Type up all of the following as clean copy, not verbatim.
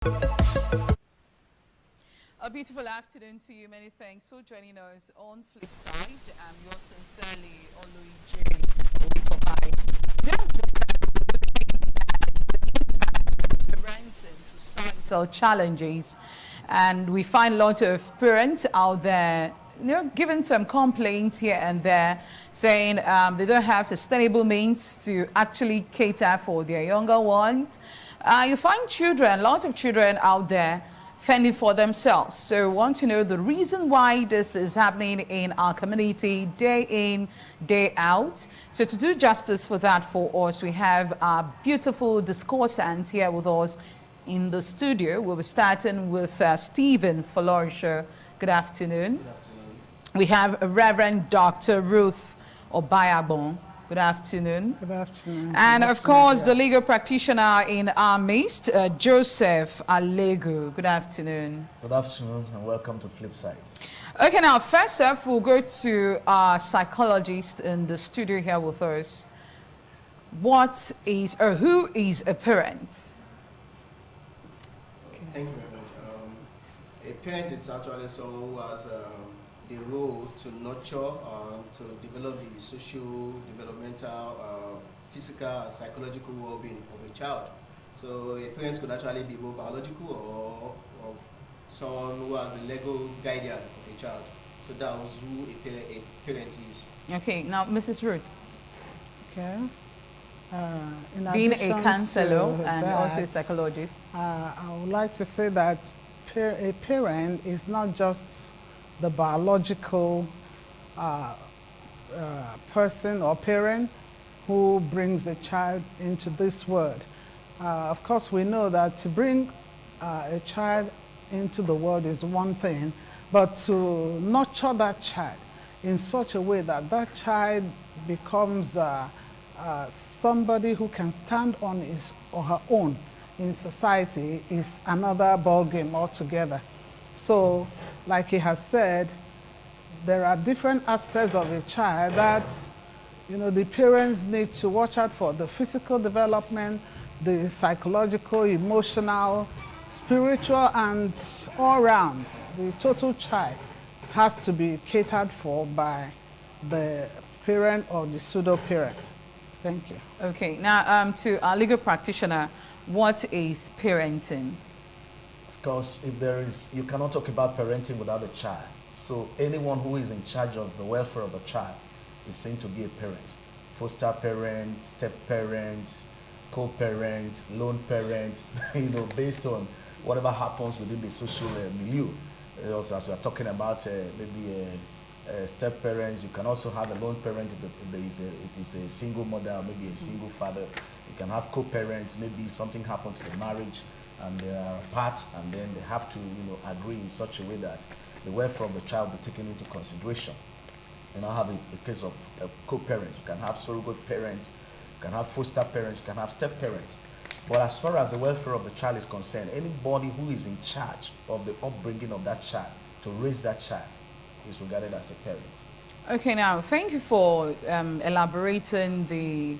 A beautiful afternoon to you. Many thanks for joining us on Flipside. I'm yours sincerely, Oluije Owikobai. Now, parenting, societal challenges, and we find lots of parents out there, giving some complaints here and there, saying they don't have sustainable means to actually cater for their younger ones. You find children, lots of children out there fending for themselves. So we want to know the reason why this is happening in our community day in, day out. So to do justice for that for us, we have our beautiful discoursant here with us in the studio. We'll be starting with Stephen Folorisha. Good afternoon. Good afternoon. We have Reverend Dr. Ruth Obayabon. Good afternoon. Good afternoon. And of course, the legal practitioner in our midst, Joseph Alego. Good afternoon. Good afternoon and welcome to Flipside. Okay, now first up, we'll go to our psychologist in the studio here with us. What is or who is a parent? Thank you very much. A parent is actually someone who has the role to nurture, to develop the social, developmental, physical, and psychological well-being of a child. So a parent could actually be both biological or someone who has the legal guardian of a child. So that was who a parent is. Okay, now Mrs. Ruth. Okay. Being a addition counselor to and that, also a psychologist. I would like to say that a parent is not just the biological person or parent who brings a child into this world. Of course, we know that to bring a child into the world is one thing, but to nurture that child in such a way that that child becomes somebody who can stand on his or her own in society is another ballgame altogether. So, like he has said, there are different aspects of a child that, the parents need to watch out for: the physical development, the psychological, emotional, spiritual, and all round. The total child has to be catered for by the parent or the pseudo-parent. Thank you. Okay, now to our legal practitioner, what is parenting? Of course, you cannot talk about parenting without a child. So anyone who is in charge of the welfare of a child is seen to be a parent. Foster parent, step parent, co-parent, lone parent, based on whatever happens within the social milieu. Also, as we are talking about maybe step parents, you can also have a lone parent if it's a single mother or maybe a single father. You can have co-parents, maybe something happened to the marriage and they are apart, and then they have to agree in such a way that the welfare of the child be taken into consideration. And I have a case of co-parents. You can have surrogate parents, you can have foster parents, you can have step parents. But as far as the welfare of the child is concerned, anybody who is in charge of the upbringing of that child, to raise that child, is regarded as a parent. Okay, now thank you for elaborating the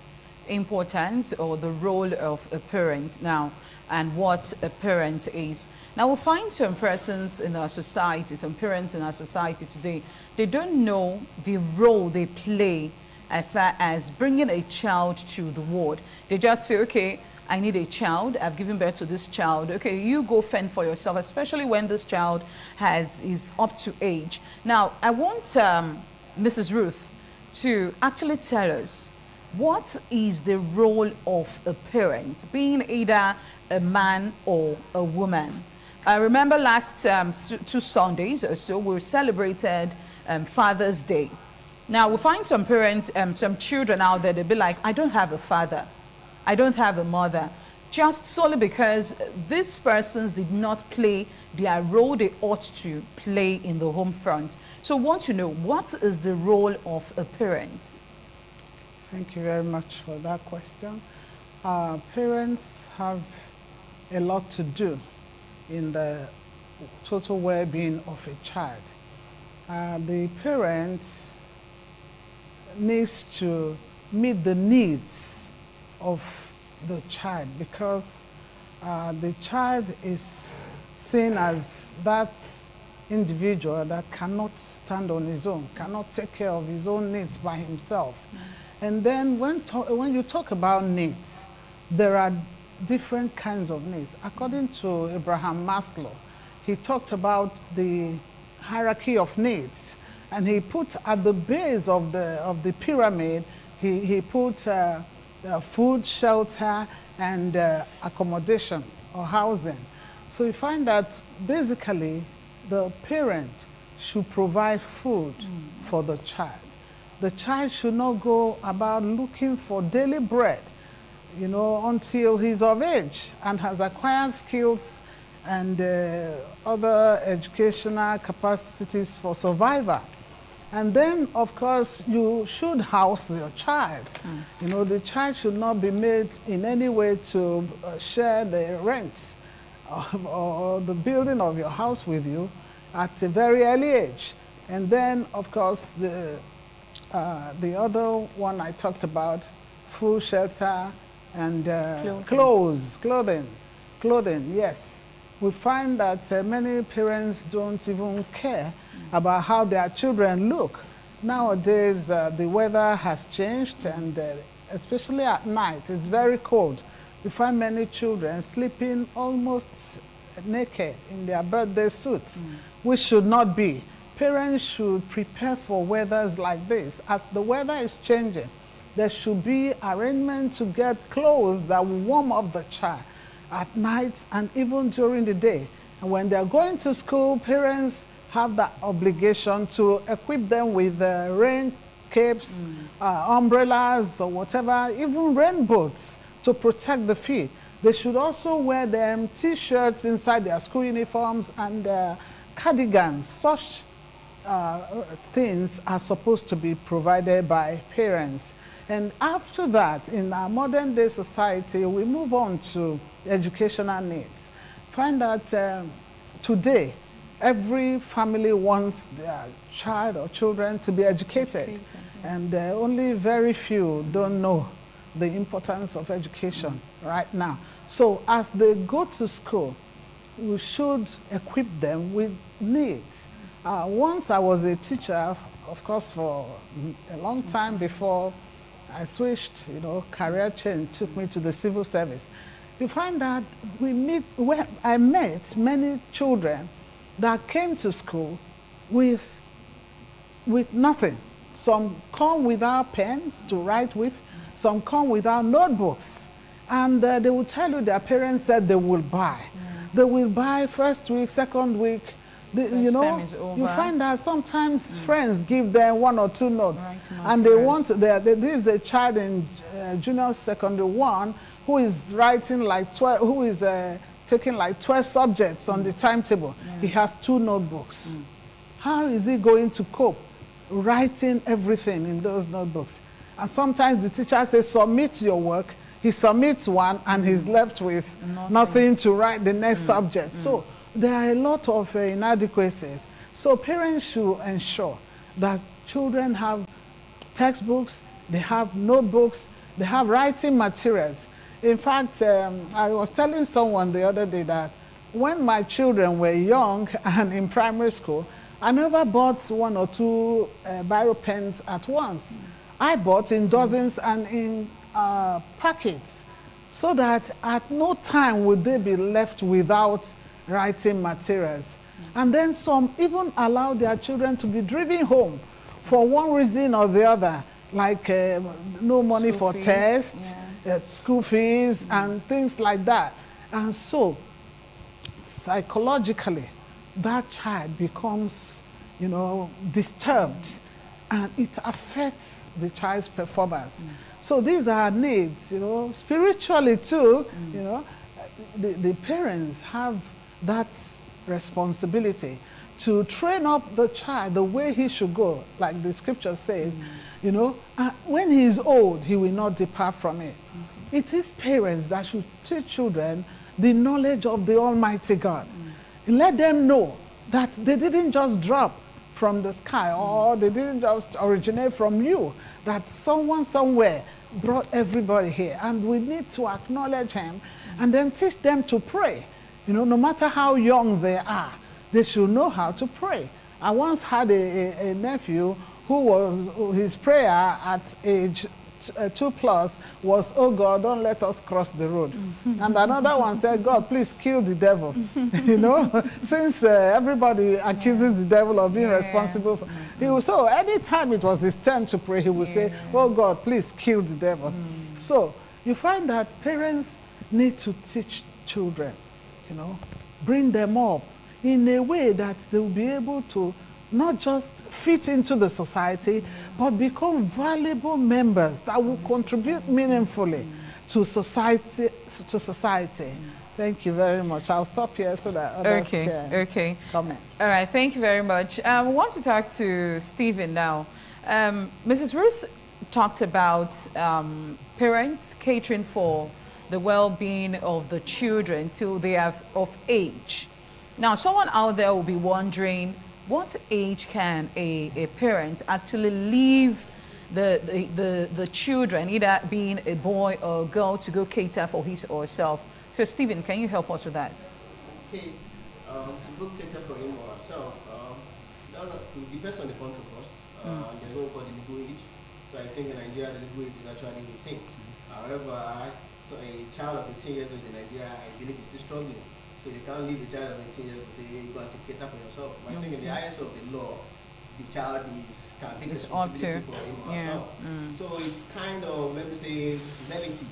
importance or the role of a parent now and what a parent is. Now we'll find some persons in our society, some parents in our society today, they don't know the role they play as far as bringing a child to the world. They just feel, okay, I need a child, I've given birth to this child, okay, you go fend for yourself, especially when this child is up to age. Now, I want Mrs. Ruth to actually tell us, what is the role of a parent, being either a man or a woman? I remember last 2 Sundays or so, we celebrated Father's Day. Now, we find some parents, some children out there, they'll be like, I don't have a father. I don't have a mother, just solely because these persons did not play their role they ought to play in the home front. So I want to know, what is the role of a parent? Thank you very much for that question. Parents have a lot to do in the total well-being of a child. The parent needs to meet the needs of the child, because the child is seen as that individual that cannot stand on his own, cannot take care of his own needs by himself. And then when you talk about needs, there are different kinds of needs. According to Abraham Maslow, he talked about the hierarchy of needs, and he put at the base of the pyramid, he put food, shelter, and accommodation or housing. So you find that basically the parent should provide food for the child. The child should not go about looking for daily bread, you know, until he's of age and has acquired skills and other educational capacities for survival. And then, of course, you should house your child. You know, the child should not be made in any way to share the rent or the building of your house with you at a very early age. And then, of course, the other one I talked about, food, shelter, and clothing, yes. We find that many parents don't even care about how their children look. Nowadays, the weather has changed, and especially at night, it's very cold. You find many children sleeping almost naked in their birthday suits, which should not be. Parents should prepare for weathers like this. As the weather is changing, there should be arrangement to get clothes that will warm up the child at night and even during the day. And when they're going to school, parents have that obligation to equip them with rain capes, umbrellas, or whatever, even rain boots to protect the feet. They should also wear them T-shirts inside their school uniforms and cardigans. Such things are supposed to be provided by parents. And after that, in our modern day society, we move on to educational needs. Find that today, every family wants their child or children to be educated. And only very few don't know the importance of education right now. So as they go to school, we should equip them with needs. Once I was a teacher, of course, for a long time before I switched, you know, career change took me to the civil service. You find that I met many children that came to school with nothing. Some come without pens to write with, some come without notebooks. And they will tell you their parents said they will buy. They will buy first week, second week. You know, you find that sometimes friends give them 1 or 2 notes, and they want, there is a child in junior secondary 1 who is writing like 12, who is taking like 12 subjects on the timetable. He has 2 notebooks. How is he going to cope writing everything in those notebooks? And sometimes the teacher says, submit your work. He submits one and he's left with nothing to write the next subject. So there are a lot of inadequacies. So parents should ensure that children have textbooks, they have notebooks, they have writing materials. In fact, I was telling someone the other day that when my children were young and in primary school, I never bought 1 or 2 biro pens at once. I bought in dozens and in packets, so that at no time would they be left without writing materials. And then some even allow their children to be driven home for one reason or the other, like no money for tests, school fees, and things like that. And so psychologically, that child becomes, you know, disturbed, and it affects the child's performance. So these are needs, you know, spiritually too, you know, the parents have that responsibility to train up the child the way he should go, like the scripture says, you know, when he is old, he will not depart from it. It is parents that should teach children the knowledge of the Almighty God. Let them know that they didn't just drop from the sky, or they didn't just originate from you, that someone somewhere brought everybody here, and we need to acknowledge him and then teach them to pray. You know, no matter how young they are, they should know how to pray. I once had a nephew who was, his prayer at age 2+ was, "Oh God, don't let us cross the road." And another one said, "God, please kill the devil." You know, since everybody accuses the devil of being responsible for, he will, so anytime it was his turn to pray, he would say, "Oh God, please kill the devil." So you find that parents need to teach children, you know, bring them up in a way that they will be able to not just fit into the society, but become valuable members that will contribute meaningfully to society. Thank you very much. I'll stop here so that others can comment. All right, thank you very much. We want to talk to Stephen now. Mrs. Ruth talked about parents catering for the well-being of the children till they are of age. Now, someone out there will be wondering, what age can a parent actually leave the children, either being a boy or a girl, to go cater for his or herself? So, Stephen, can you help us with that? Okay, to go cater for him or herself, it depends on the country first. There's what we call the legal age. So I think in Nigeria, the legal age is actually 18. However, so a child of 18 years old in Nigeria, I believe, is still struggling. So you can't leave the child of 18 years to say you're going to cater for yourself. But I think in the eyes of the law, the child can take responsibility for him or herself. So it's kind of, let me say, relative.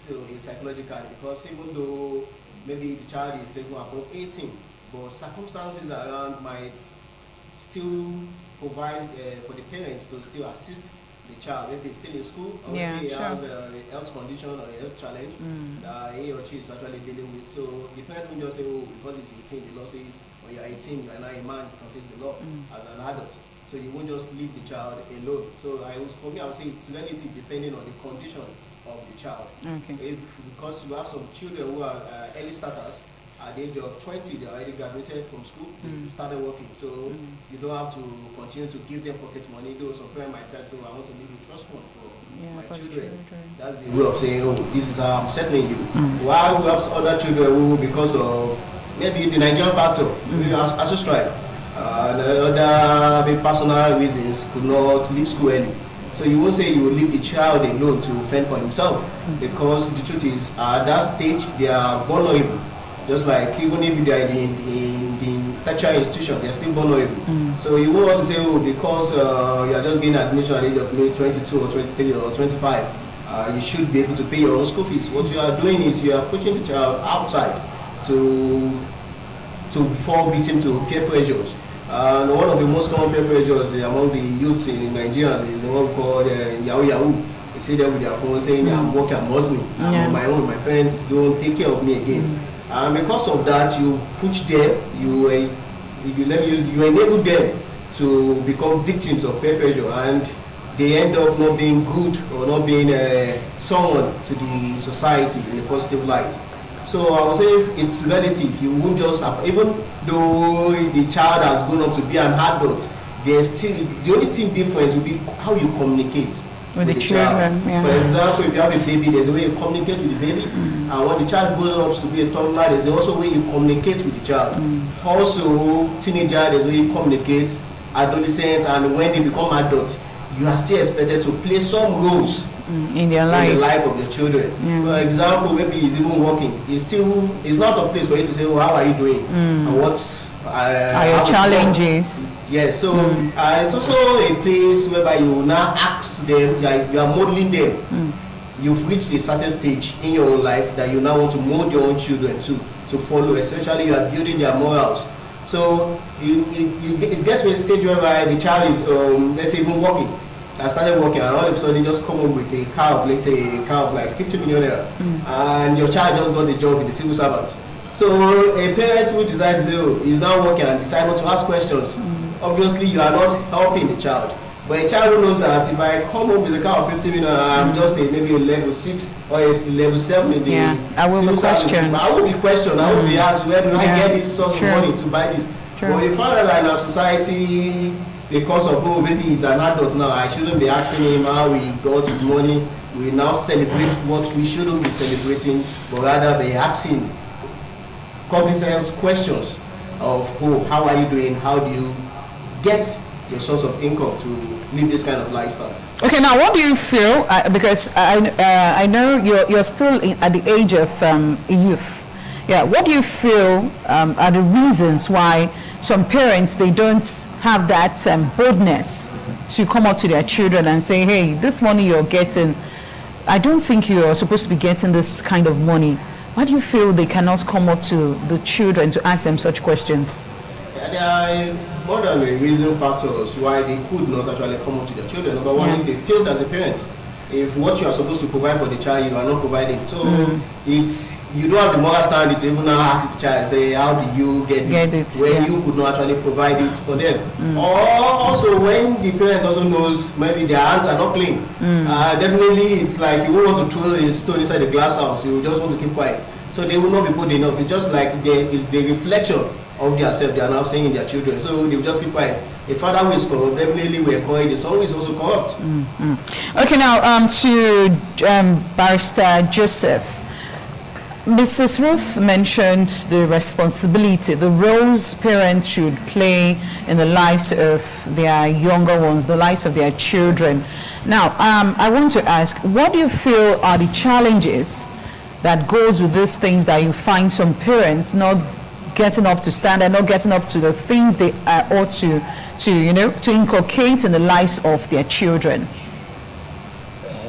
So it's psychological, because even though maybe the child is even above 18, but circumstances around might still provide for the parents to still assist the child, maybe he's still in school, or maybe he has a health condition or a health challenge that he or she is actually dealing with. So the parents will just say, "Oh, because he's 18, the law says when you're 18, you are now a man, you complete the law as an adult." So you won't just leave the child alone. So for me, I would say it's relative depending on the condition of the child. Because you have some children who are early starters. At the age of 20, they already graduated from school, started working. So you don't have to continue to give them pocket money. Though some parents might say, "So I want to leave a trust fund for my children." That's the way of saying, "Oh, this is how I'm settling you." While we have other children who, because of maybe the Nigerian factor, maybe as a strike, the other maybe personal reasons, could not leave school early. So you won't say you will leave the child alone to fend for himself, because the truth is, at that stage, they are vulnerable. Just like even if they are in the tertiary institution, they are still vulnerable. So you won't want to say, "Oh, because you are just getting admission at the age of maybe 22 or 23 or 25, you should be able to pay your own school fees." What you are doing is you are pushing the child outside to fall victim to peer pressures. And one of the most common peer pressures among the youths in Nigeria is what we call Yahoo Yahoo. They say them with their phone saying, "I'm working, I'm hustling, I'm on my own, my parents don't take care of me again." And because of that, you push them, you enable them to become victims of peer pressure, and they end up not being good or not being someone to the society in a positive light. So I would say it's relative. You won't just, even though the child has grown up to be an adult, there's still, the only thing different will be how you communicate with the children. For example, if you have a baby, there's a way you communicate with the baby, and when the child grows up to be a toddler, there's also a way you communicate with the child. Also, teenager, there's a way you communicate, adolescents, and when they become adults, you are still expected to play some roles in their life, in the life of your children. For example, maybe he's even working. It's not a place for you to say, "Oh, how are you doing? And what's are your challenges?" Yes, so it's also a place whereby you now ask them, you are modeling them. You've reached a certain stage in your own life that you now want to mold your own children to follow. Essentially, you are building their morals. So it gets to a stage whereby the child is, let's say, even working. I started working, and all of a sudden, just come home with a car of, let's say, a car of like 50 million naira, and your child just got a job in the civil servant. So a parent who decides to say, "Oh, he's now working," and decide not to ask questions. Obviously, you are not helping the child. But a child who knows that if I come home with a car of 50 million, I'm just maybe a level 6 or a level 7 in the I will be questioned. I will be questioned. I will be asked, "Where do I get this source of money to buy this?" But you find out that in our society, because of, "Oh, maybe he's an adult now, I shouldn't be asking him how he got his money." we now celebrate what we shouldn't be celebrating, but rather be asking cognizance questions of, oh, how are you doing? How do you get your source of income to live this kind of lifestyle? Okay, now what do you feel? Because I know you're still at the age of youth. Yeah, what do you feel are the reasons why some parents, they don't have that boldness to come up to their children and say, hey, this money you're getting, I don't think you're supposed to be getting this kind of money. Why do you feel they cannot come up to the children to ask them such questions? Yeah, there are more than a reason factors why they could not actually come up to their children. Number one, if they failed as a parent. If what you are supposed to provide for the child, you are not providing. So it's, you don't have the moral standing to even now ask the child, say, how do you get this? When you could not actually provide it for them. Or also when the parent also knows maybe their hands are not clean. Definitely it's like you won't want to throw a stone inside the glass house. You just want to keep quiet. So they will not be good enough. It's just like it's the reflection of their self they are now seeing in their children. So they will just keep quiet. A father who is corrupt, definitely we encourage a son who is also corrupt. Okay, now to Barrister Joseph. Mrs. Ruth mentioned the responsibility, the roles parents should play in the lives of their younger ones, the lives of their children. Now, I want to ask, what do you feel are the challenges that goes with these things that you find some parents not getting up to standard, not getting up to the things they ought to inculcate in the lives of their children?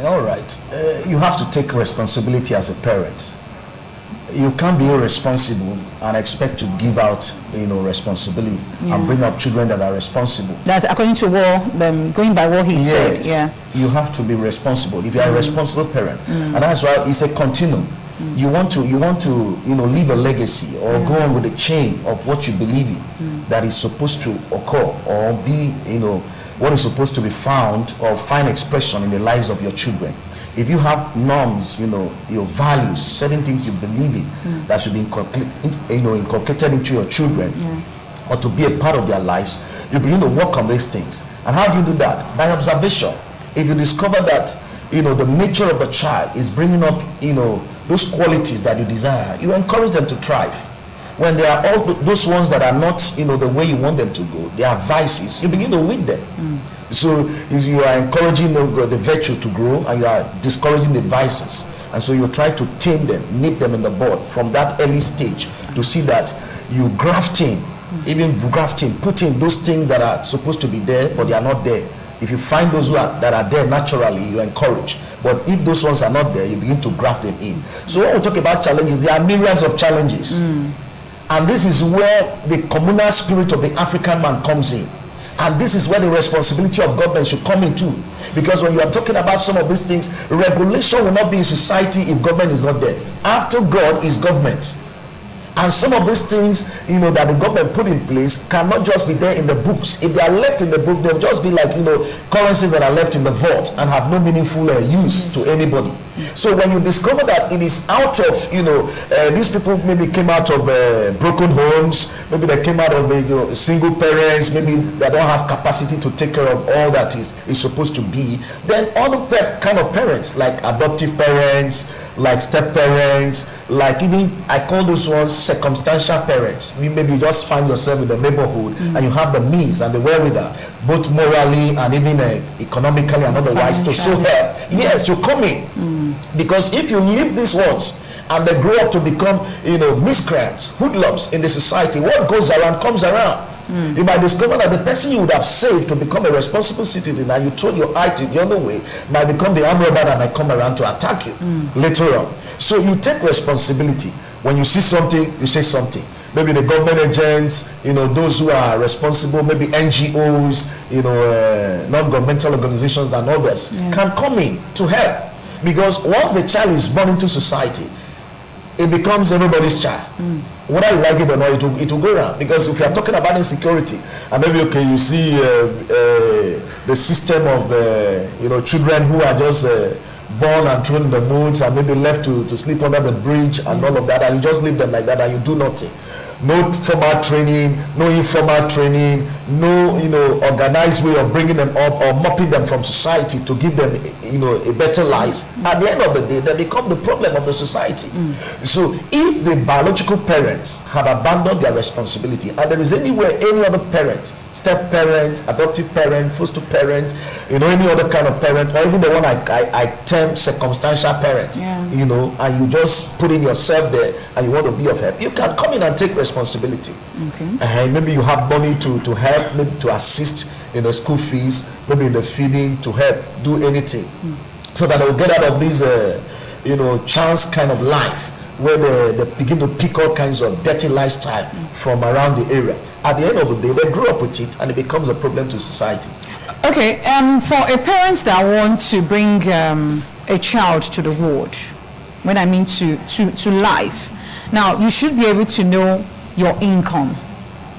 All right. You have to take responsibility as a parent. You can't be irresponsible and expect to give out, responsibility and bring up children that are responsible. That's according to going by what he said. Yeah. You have to be responsible if you are a responsible parent, and that's why it's a continuum. You want to leave a legacy or go on with the chain of what you believe in that is supposed to occur or be, what is supposed to be found or find expression in the lives of your children. If you have norms, your values, certain things you believe in that should be inculcated into your children or to be a part of their lives, you begin to work on these things. And how do you do that? By observation. If you discover that, the nature of a child is bringing up, those qualities that you desire, you encourage them to thrive. When there are all those ones that are not, the way you want them to go, they are vices, you begin to weed them. So you are encouraging the virtue to grow and you are discouraging the vices. And so you try to tame them, nip them in the bud from that early stage to see that you graft in, put in those things that are supposed to be there, but they are not there. If you find those that are there naturally, you encourage. But if those ones are not there, you begin to graft them in. So when we talk about challenges, there are myriads of challenges. And this is where the communal spirit of the African man comes in. And this is where the responsibility of government should come into. Because when you are talking about some of these things, regulation will not be in society if government is not there. After God is government. And some of these things, that the government put in place cannot just be there in the books. If they are left in the book, they'll just be like, currencies that are left in the vault and have no meaningful use to anybody. So when you discover that it is out of, these people maybe came out of broken homes, maybe they came out of single parents, maybe they don't have capacity to take care of all that is supposed to be, then all of that kind of parents, like adoptive parents, like step parents, like even, I call those ones circumstantial parents. Maybe you just find yourself in the neighborhood and you have the means and the wherewithal, both morally and even economically and otherwise to so help. Yes, you come in. Because if you leave these ones and they grow up to become, miscreants, hoodlums in the society, what goes around comes around. You might discover that the person you would have saved to become a responsible citizen and you told your eye to the other way might become the armed robber that might come around to attack you later on. So you take responsibility. When you see something, you say something. Maybe the government agents, those who are responsible, maybe NGOs, non-governmental organizations and others can come in to help. Because once the child is born into society, it becomes everybody's child. Whether you like it or not, it will go around. Because if you are talking about insecurity, and maybe you see the system of children who are just born and thrown in the woods and maybe left to sleep under the bridge and all of that, and you just leave them like that and you do nothing. no formal training, no informal training, no, you know, organized way of bringing them up or mopping them from society to give them, you know, a better life. At the end of the day, they become the problem of the society. So if the biological parents have abandoned their responsibility, and there is anywhere any other parent, step parent, adoptive parent, foster parent, you know, any other kind of parent, or even the one I term circumstantial parent, you know, and you just put in yourself there and you want to be of help, you can come in and take responsibility. Maybe you have money to help, maybe to assist in the school fees, maybe in the feeding, to help do anything, so that they'll get out of this, you know, chance kind of life where they begin to pick all kinds of dirty lifestyle from around the area. At the end of the day, they grow up with it and it becomes a problem to society. Okay, for a parent that wants to bring a child to the world, when I mean to life, now you should be able to know your income.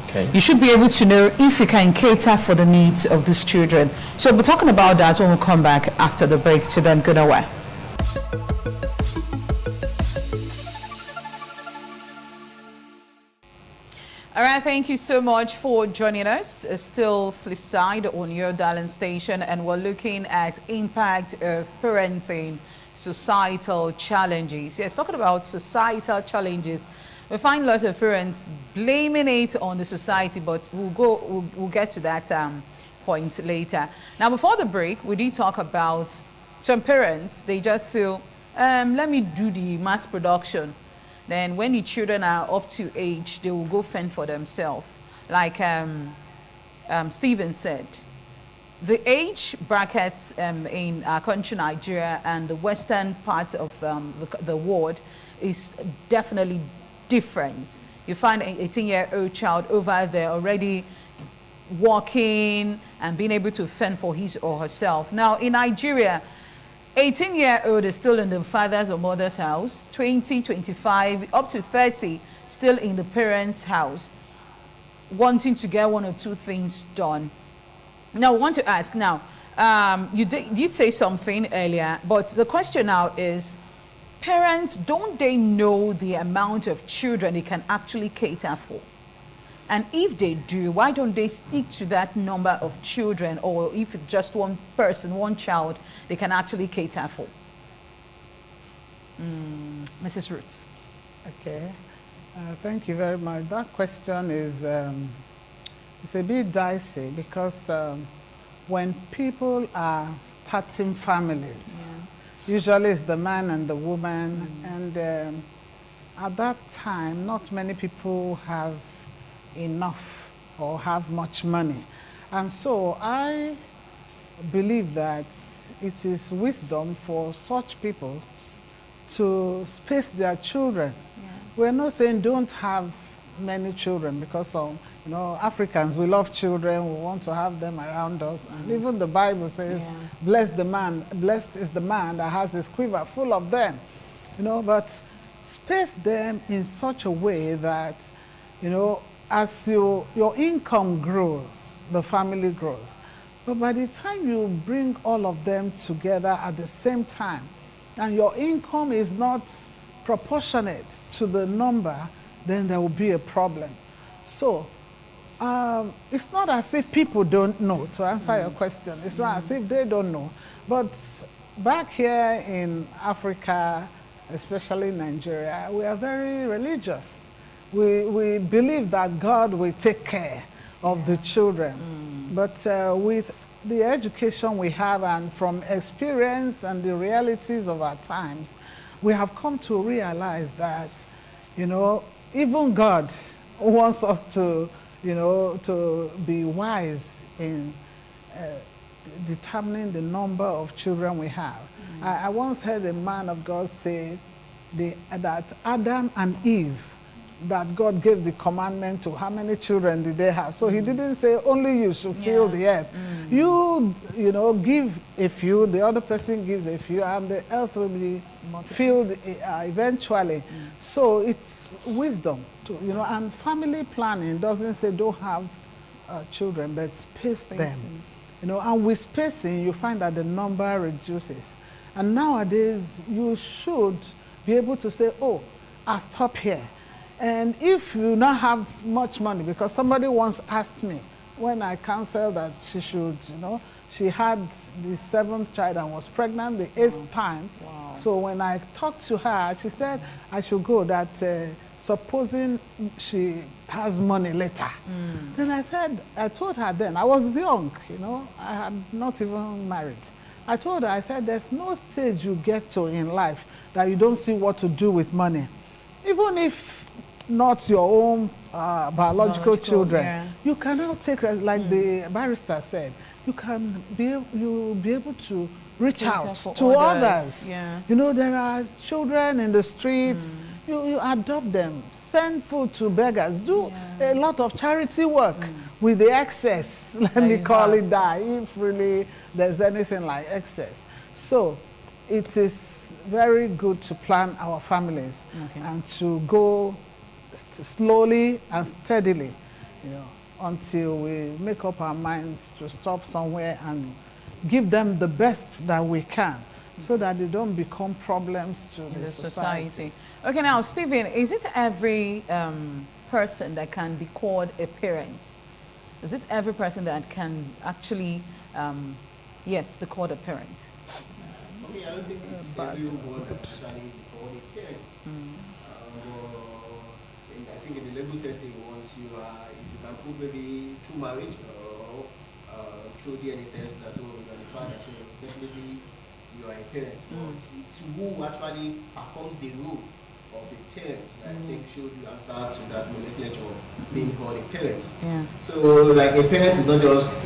Okay. You should be able to know if you can cater for the needs of these children. So we'll be talking about that when we come back after the break. So then, good away. All right, thank you so much for joining us. Still Flipside on your darling station, and we're looking at impact of parenting, societal challenges. Yes, talking about societal challenges. We find lots of parents blaming it on the society, but we'll get to that point later. Now, before the break, we did talk about some parents. They just feel, let me do the mass production. Then when the children are up to age, they will go fend for themselves. Like Stephen said, the age brackets in our country, Nigeria, and the western parts of the world is definitely different. You find an 18-year-old child over there already walking and being able to fend for his or herself. Now in Nigeria, 18-year-old is still in the father's or mother's house, 20, 25, up to 30 still in the parents' house, wanting to get one or two things done. Now I want to ask, now you did say something earlier, but the question now is, parents, don't they know the amount of children they can actually cater for? And if they do, why don't they stick to that number of children, or if it's just one person, one child, they can actually cater for? Mrs. Roots. Okay, thank you very much. That question is it's a bit dicey because when people are starting families, usually it's the man and the woman, and at that time, not many people have enough or have much money. And so I believe that it is wisdom for such people to space their children. We're not saying don't have many children, because you know, Africans, we love children, we want to have them around us. And even the Bible says, blessed is the man that has his quiver full of them. You know, but space them in such a way that, you know, as your income grows, the family grows. But by the time you bring all of them together at the same time, and your income is not proportionate to the number, then there will be a problem. So it's not as if people don't know, to answer your question. It's not as if they don't know. But back here in Africa, especially Nigeria, we are very religious. We believe that God will take care of the children. But with the education we have, and from experience and the realities of our times, we have come to realize that, you know, even God wants us to, you know, to be wise in determining the number of children we have. I once heard a man of God say that Adam and Eve, that God gave the commandment to, how many children did they have? So he didn't say only you should fill the earth. You know, give a few, the other person gives a few, and the earth will be filled eventually. So it's wisdom, you know, and family planning doesn't say don't have children, but space them. You know, and with spacing, you find that the number reduces. And nowadays, you should be able to say, oh, I'll stop here. And if you not have much money, because somebody once asked me when I counseled that she should, she had the 7th child and was pregnant the 8th time. Wow. So when I talked to her, she said I should go, that supposing she has money later. Then I told her then, I was young, I had not even married. I told her, I said, there's no stage you get to in life that you don't see what to do with money. Even if not your own biological children, yeah. you cannot take, like the barrister said, you'll be able to reach out to others. Yeah. There are children in the streets, you adopt them, send food to beggars, do a lot of charity work with the excess, let me call it that, if really there's anything like excess. So it is very good to plan our families and to go slowly and steadily, until we make up our minds to stop somewhere and give them the best that we can, so that they don't become problems to the society. Okay, now, Stephen, is it every person that can be called a parent? Is it every person that can actually, yes, be called a parent? For me, I don't think it's everyone that actually be called a parent. I think in the legal setting, once if you can prove maybe through marriage or through DNA test that you are the father, so definitely you are a parent. But it's who actually performs the role of a parent that I think should answer to that nomenclature of being called a parent. Yeah. So like a parent is not just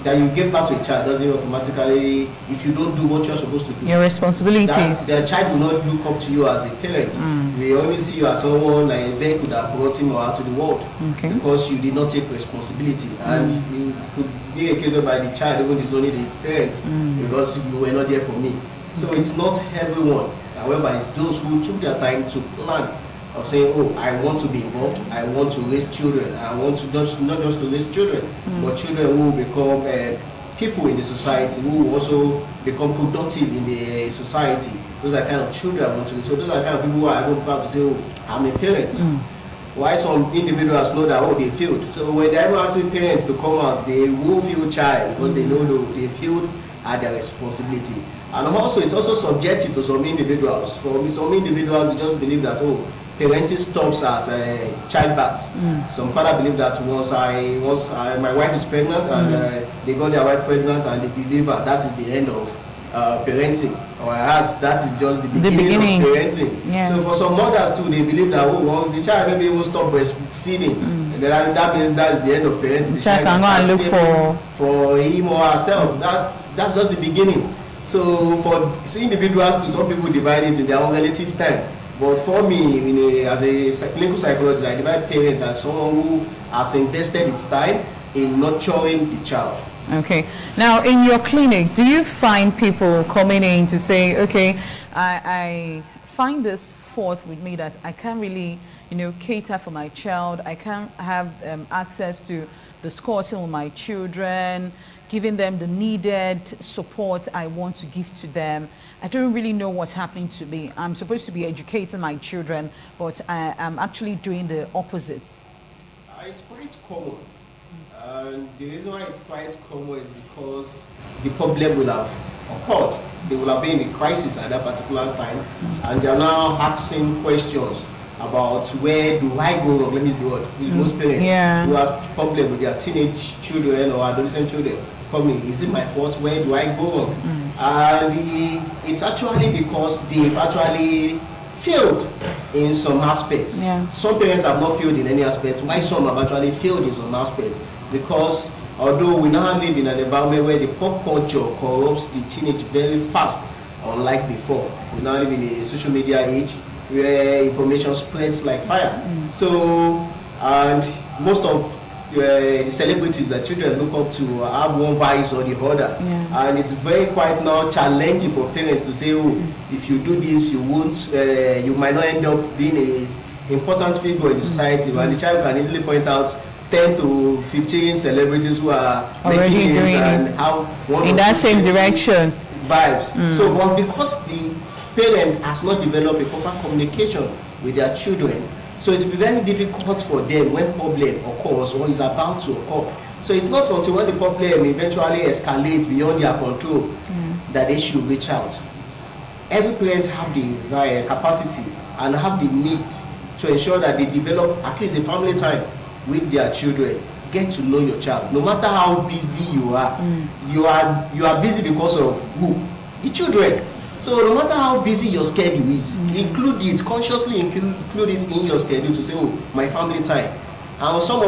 that you give birth to a child doesn't automatically, if you don't do what you're supposed to do, your responsibilities, the child will not look up to you as a parent. We only see you as someone like a vehicle that brought him or her to the world, because you did not take responsibility, and it could be a case whereby the child even is only the parent because you were not there for me. So it's not everyone. However, it's those who took their time to plan of saying, oh, I want to be involved, I want to raise children, I want to not just to raise children, but children who will become people in the society, who will also become productive in the society. Those are kind of children I want to raise. So those are kind of people who are able to say, oh, I'm a parent. Why some individuals know that, oh, they failed. So when they're ever asking parents to come out, they will feel child because they know they failed at their responsibility. And also, it's also subjective to some individuals. For some individuals, they just believe that, oh, parenting stops at childbirth. Some father believe that once my wife is pregnant and they got their wife pregnant and they deliver, that is the end of parenting. Whereas that is just the beginning of parenting. Yeah. So for some mothers too, they believe that once the child maybe will stop breastfeeding, that means that's the end of parenting. The child can go and look for him or herself. That's just the beginning. So for individuals too, some people divide it in their own relative time. But for me, as a clinical psychologist, I divide parents as someone who has invested its time in nurturing the child. Okay. Now, in your clinic, do you find people coming in to say, okay, I find this forth with me that I can't really, cater for my child. I can't have access to discussing with my children, giving them the needed support I want to give to them. I don't really know what's happening to me. I'm supposed to be educating my children, but I'm actually doing the opposites. It's quite common. The reason why it's quite common is because the problem will have occurred. They will have been in a crisis at that particular time, and they are now asking questions about where do I go wrong. Let me use the word. Most parents who have problem with their teenage children or adolescent children coming, is it my fault? Where do I go wrong? And it's actually because they've actually failed in some aspects. Some parents have not failed in any aspects, while some have actually failed in some aspects. Because although we now live in an environment where the pop culture corrupts the teenage very fast, unlike before. We now live in a social media age where information spreads like fire. So, and most of the celebrities that children look up to have one vice or the other. And it's very quite now challenging for parents to say, oh, if you do this, you won't, you might not end up being an important figure in the society. And the child can easily point out 10 to 15 celebrities who are already making names doing and how one in that same direction vibes. So, but because the parent has not developed a proper communication with their children, So it will be very difficult for them when problem occurs or is about to occur. So it's not until when the problem eventually escalates beyond their control that they should reach out. Every parent have the capacity and have the need to ensure that they develop at least a family time with their children. Get to know your child. No matter how busy you are, you are busy because of who? The children. So no matter how busy your schedule is, consciously include it in your schedule to say, oh, my family time. And some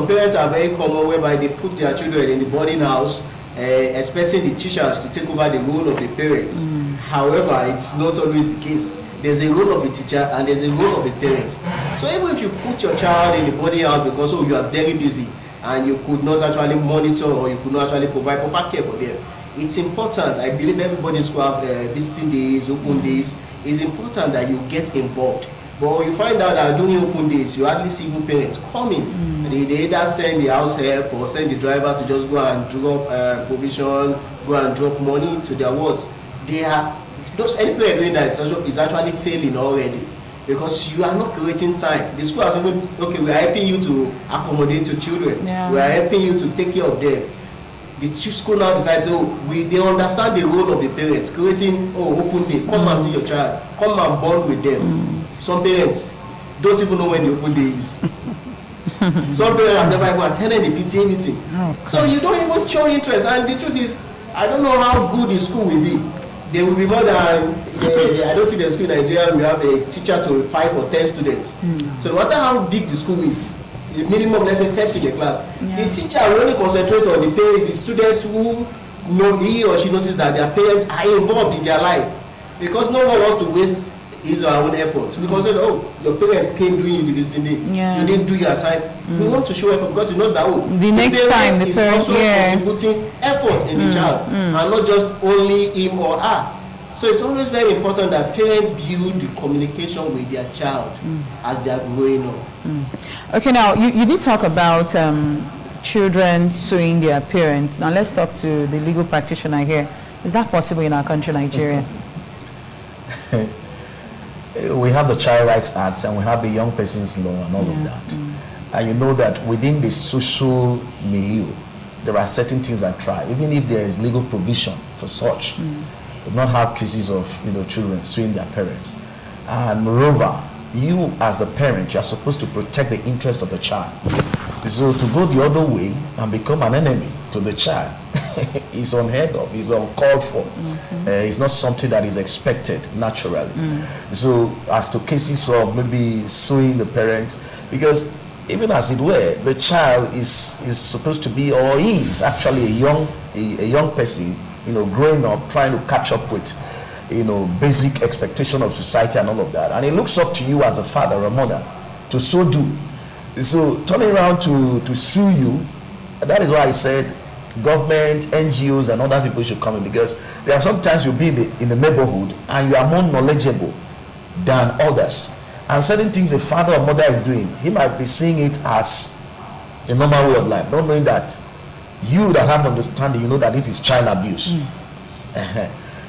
parents are very common whereby they put their children in the boarding house, expecting the teachers to take over the role of the parents. However, it's not always the case. There's a role of a teacher and there's a role of a parent. So even if you put your child in the boarding house because you are very busy and you could not actually monitor or you could not actually provide proper care for them, it's important. I believe everybody should have visiting days, open days. It's important that you get involved. But you find out that during open days, you hardly see even parents coming. They either send the house help or send the driver to just go and drop provision, go and drop money to their wards. Any parent doing that is actually failing already, because you are not creating time. The school has even, okay, we are helping you to accommodate your children. Yeah. We are helping you to take care of them. The school now decides, they understand the role of the parents, creating, open day, come and see your child, come and bond with them. Some parents don't even know when the open day is. Some parents have never even attended the PTA meeting. So you don't even show interest. And the truth is, I don't know how good the school will be. There will be more than, I don't think the school in Nigeria will have a teacher to 5 or 10 students. So no matter how big the school is, the minimum, let's say 30 in the class, the teacher will only concentrate on the students who know he or she notices that their parents are involved in their life. Because no one wants to waste his or her own efforts. Because, your parents came doing you this day, you didn't do your assignment. We want to show effort because you know that, the next time the parent is also contributing effort in the child, and not just only him or her. So it's always very important that parents build the communication with their child as they are growing up. Okay, now you did talk about children suing their parents. Now let's talk to the legal practitioner here. Is that possible in our country, Nigeria? We have the Child Rights Act and we have the Young Persons Law and all of that. And you know that within the social milieu, there are certain things that try, even if there is legal provision for such. We do not have cases of children suing their parents. And moreover, you as a parent, you are supposed to protect the interest of the child. So to go the other way and become an enemy to the child is unheard of, is uncalled for. It's not something that is expected naturally. So as to cases of maybe suing the parents, because even as it were, the child is supposed to be, or is actually a young person, growing up, trying to catch up with basic expectation of society and all of that. And it looks up to you as a father or mother to so do. So turning around to sue you, that is why I said government, NGOs, and other people should come in, because there are sometimes you'll be in the neighborhood and you are more knowledgeable than others. And certain things the father or mother is doing, he might be seeing it as a normal way of life, not knowing that you that have understanding, you know that this is child abuse.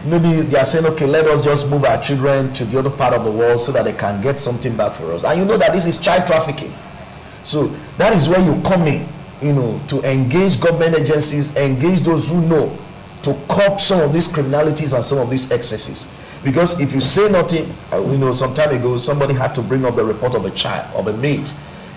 Maybe they are saying, okay, let us just move our children to the other part of the world so that they can get something back for us. And you know that this is child trafficking. So that is where you come in, to engage government agencies, engage those who know, to curb some of these criminalities and some of these excesses. Because if you say nothing, some time ago, somebody had to bring up the report of a child, of a maid,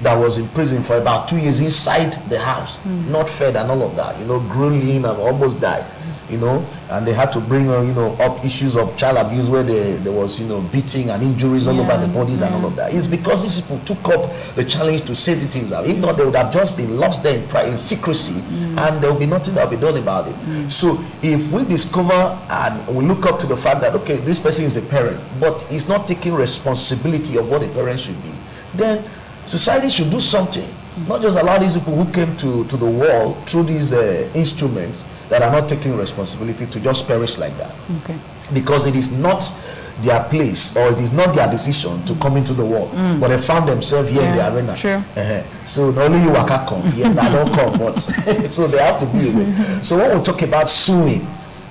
that was in prison for about 2 years inside the house, not fed and all of that, grew lean and almost died, and they had to bring up issues of child abuse where there was, beating and injuries all over the bodies and all of that. It's because these people took up the challenge to say the things out. If not, they would have just been lost there in secrecy, and there will be nothing that will be done about it. So if we discover and we look up to the fact that, okay, this person is a parent, but he's not taking responsibility of what a parent should be, then society should do something, not just allow these people who came to the world through these instruments that are not taking responsibility to just perish like that. Okay. Because it is not their place, or it is not their decision to come into the world, but they found themselves here in the arena. Sure. So not only you can come, yes, I don't come, but so they have to be away. So when we talk about suing,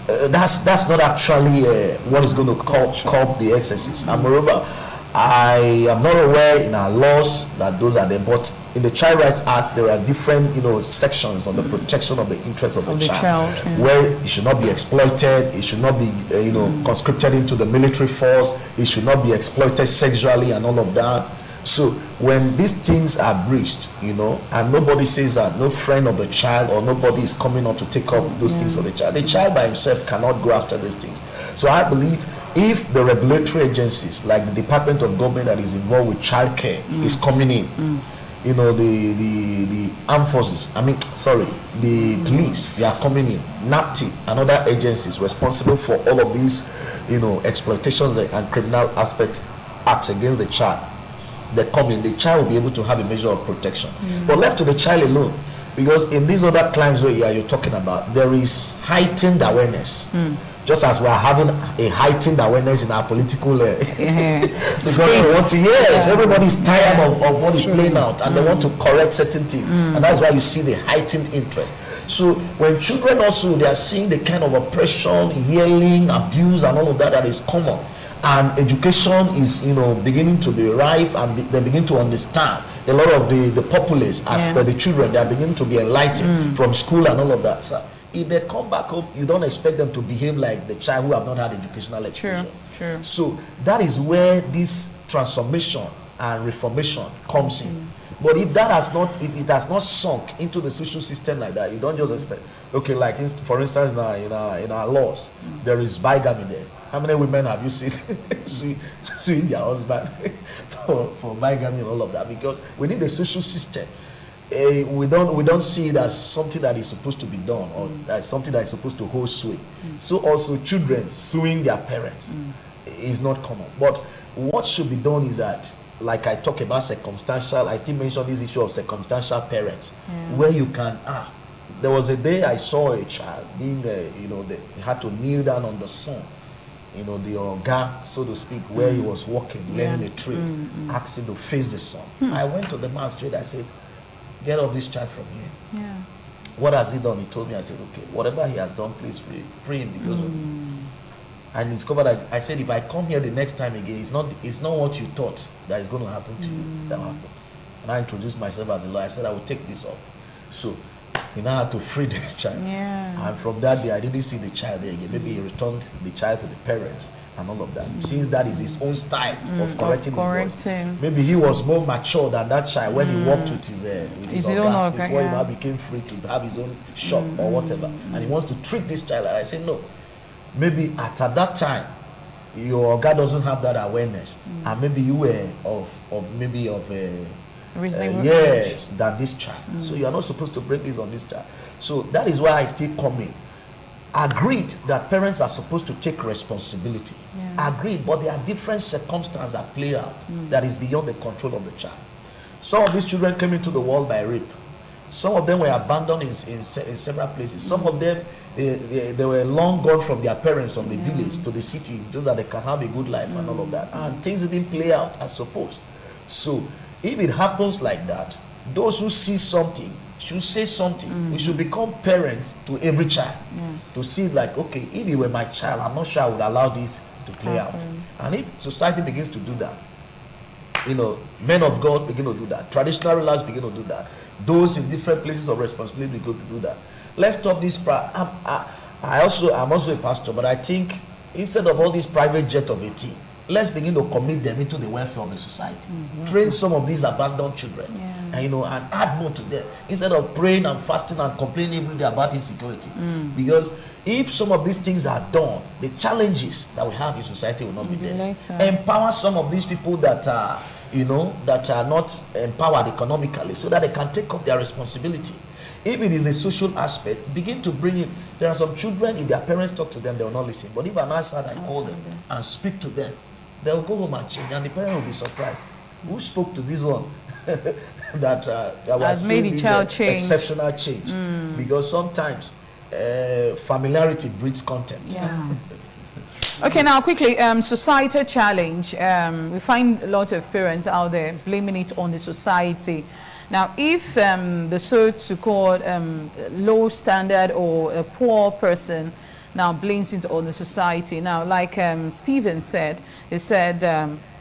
that's not actually what is going to curb the excesses. And moreover, I am not aware in our laws that those are there, but in the Child Rights Act, there are different, sections on the protection of the interests of the child, yeah. where it should not be exploited, it should not be, conscripted into the military force, it should not be exploited sexually and all of that. So when these things are breached, and nobody says that, no friend of the child or nobody is coming up to take up those things for the child by himself cannot go after these things. So I believe if the regulatory agencies like the Department of Government that is involved with child care is coming in, the armed forces, the police, they are coming in, NAPTI and other agencies responsible for all of these, exploitations and criminal acts against the child, they come in, the child will be able to have a measure of protection. But left to the child alone, because in these other climes where you're talking about, there is heightened awareness. Just as we are having a heightened awareness in our political because they want to, everybody's tired of what is playing out, and they want to correct certain things, and that's why you see the heightened interest. So when children also, they are seeing the kind of oppression, yelling, abuse and all of that is common, and education is beginning to be rife, and they begin to understand a lot of the populace as per the children, they are beginning to be enlightened from school and all of that. So if they come back home, you don't expect them to behave like the child who have not had educational exposure. True. So that is where this transformation and reformation comes in. But if it has not sunk into the social system like that, you don't just expect. Okay, like for instance, now in our laws, there is bigamy there. How many women have you seen suing their husband for bigamy and all of that? Because within the social system, we don't see it as something that is supposed to be done, or as something that is supposed to hold sway. So also children suing their parents is not common. But what should be done is that, like I talk about circumstantial, I still mention this issue of circumstantial parents, where you can, there was a day I saw a child being, they had to kneel down on the son, the oga, so to speak, where he was walking, learning a trade, asked him to face the son. I went to the man straight, I said, get off this child from here. Yeah. What has he done? He told me. I said, okay, whatever he has done, please free him because of me. And he discovered that I said, if I come here the next time again, it's not what you thought that is going to happen to you. That will happen. And I introduced myself as a lawyer. I said, I will take this up. So he now had to free the child. Yeah. And from that day, I didn't see the child there again. Maybe he returned the child to the parents and all of that. Since that is his own style of correcting his voice. Maybe he was more mature than that child when he worked with his own before he now became free to have his own shop or whatever. And he wants to treat this child. And I say, no. Maybe at that time, your God doesn't have that awareness. And maybe you were yes, than this child. So you are not supposed to bring this on this child. So that is why I still come in. Agreed that parents are supposed to take responsibility. Agreed, but there are different circumstances that play out that is beyond the control of the child. Some of these children came into the world by rape. Some of them were abandoned in several places. Some of them, they were long gone from their parents, from the village to the city, so that they can have a good life and all of that. And things didn't play out as supposed. So if it happens like that, those who see something should say something. We should become parents to every child to see like, okay, if he were my child, I'm not sure I would allow this to play out. And if society begins to do that, men of God begin to do that, traditional rulers begin to do that, those in different places of responsibility begin to do that. Let's stop this. I'm also a pastor, but I think instead of all this private jet of 18, let's begin to commit them into the welfare of the society. Train some of these abandoned children, and add more to them instead of praying and fasting and complaining every day about insecurity. Because if some of these things are done, the challenges that we have in society will not be there. Empower some of these people that are, that are not empowered economically, so that they can take up their responsibility. If it is a social aspect, begin to bring in. There are some children, if their parents talk to them, they will not listen. But if an outsider call them and speak to them, they will go home and change, and the parent will be surprised. Who spoke to this one that was made this exceptional change? Because sometimes familiarity breeds contempt. Okay, now quickly, societal challenge. We find a lot of parents out there blaming it on the society. Now, if the so-called low standard or a poor person now blames it on the society. Now, like Stephen said, he said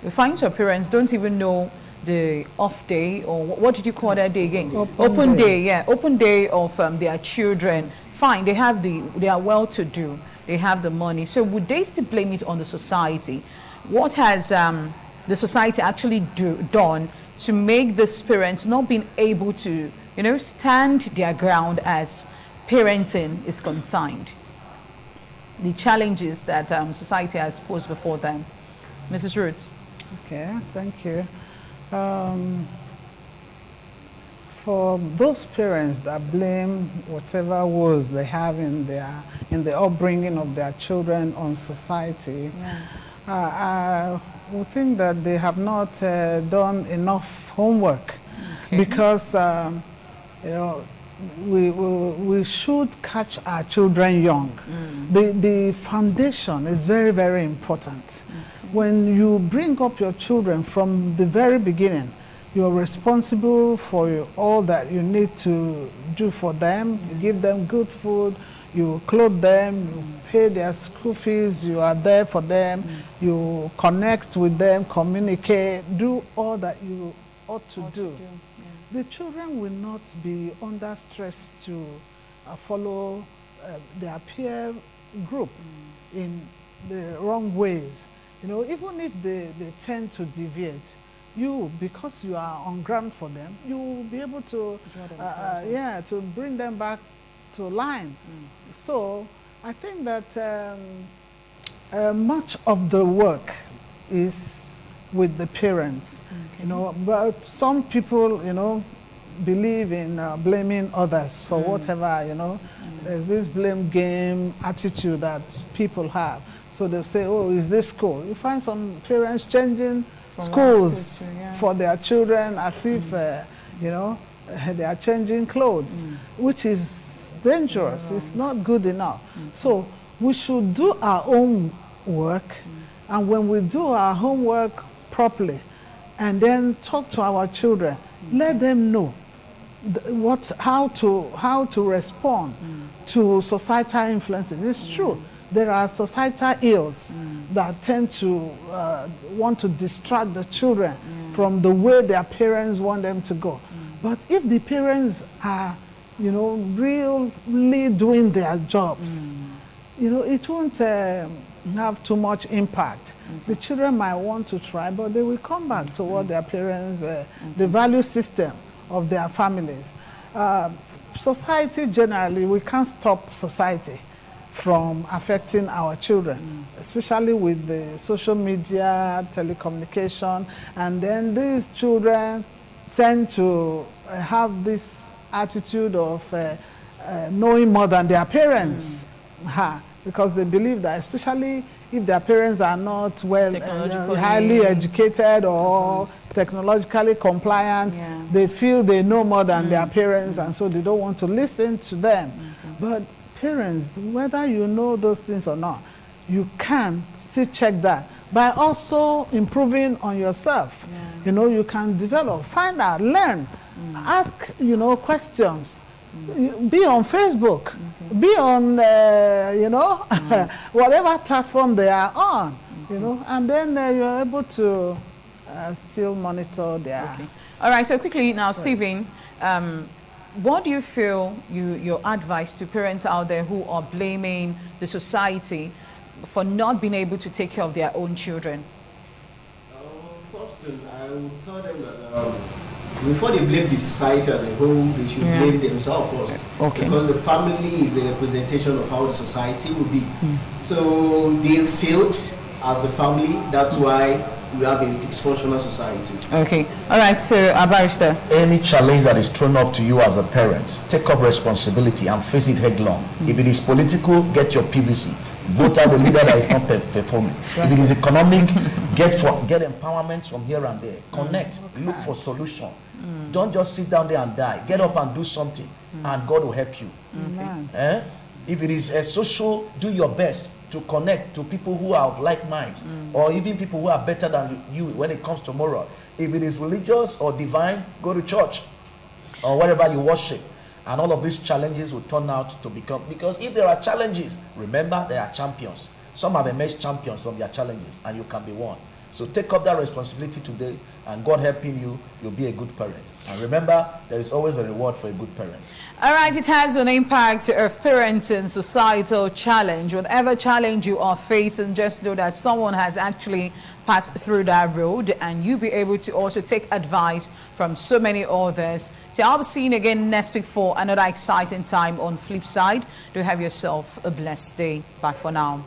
We find some parents don't even know the off day, or what did you call that day again? Open day, days. yeah, open day of their children. Fine, they are well-to-do, they have the money. So would they still blame it on the society? What has the society actually done to make these parents not being able to, stand their ground as parenting is concerned? The challenges that society has posed before them. Mrs. Roots. Okay, thank you. For those parents that blame whatever woes they have in the upbringing of their children on society, I would think that they have not done enough homework, because we should catch our children young. The foundation is very, very important. When you bring up your children from the very beginning, you're responsible for all that you need to do for them. You give them good food, you clothe them, you pay their school fees, you are there for them, you connect with them, communicate, do all that you ought to do. The children will not be under stress to follow their peer group in the wrong ways. Even if they tend to deviate, because you are on ground for them, you will be able to, to bring them back to line. So I think that much of the work is with the parents, but some people, believe in blaming others for whatever, there's this blame game attitude that people have. So they'll say, oh, is this school? You find some parents changing schools for their children as if, they are changing clothes, which is dangerous. It's not good enough. So we should do our own work, and when we do our homework properly, and then talk to our children, let them know how to respond to societal influences. It's true. There are societal ills that tend to want to distract the children from the way their parents want them to go. But if the parents are, really doing their jobs, it won't have too much impact. The children might want to try, but they will come back to what their parents, the value system of their families. Society generally, we can't stop society from affecting our children, especially with the social media, telecommunication, and then these children tend to have this attitude of knowing more than their parents, because they believe that, especially if their parents are not highly educated or technologically compliant, they feel they know more than their parents, and so they don't want to listen to them. But parents, whether you know those things or not, you can still check that by also improving on yourself. You can develop, find out, learn, ask, questions. Be on Facebook, be on, whatever platform they are on, and then you're able to still monitor their... All right, so quickly now, Stephen, what do you feel your advice to parents out there who are blaming the society for not being able to take care of their own children? First, I would tell them that before they blame the society as a whole, they should blame themselves first. Because the family is a representation of how the society will be. So they failed as a family. That's why we have a dysfunctional society. Okay. All right, so Barrister. Any challenge that is thrown up to you as a parent, take up responsibility and face it headlong. If it is political, get your PVC. Vote out the leader that is not performing. If it is economic, get empowerment from here and there. Connect, look for solution. Don't just sit down there and die. Get up and do something, and God will help you. If it is a social, do your best to connect to people who are of like minds, or even people who are better than you when it comes to moral. If it is religious or divine, go to church or wherever you worship. And all of these challenges will turn out to become, because if there are challenges, remember there are champions. Some have emerged champions from their challenges, and you can be one. So take up that responsibility today, and God helping you, you'll be a good parent. And remember, there is always a reward for a good parent. All right, it has an impact of parenting, societal challenge. Whatever challenge you are facing, just know that someone has actually passed through that road, and you'll be able to also take advice from so many others. So I'll be seeing you again next week for another exciting time on Flipside. Do have yourself a blessed day. Bye for now.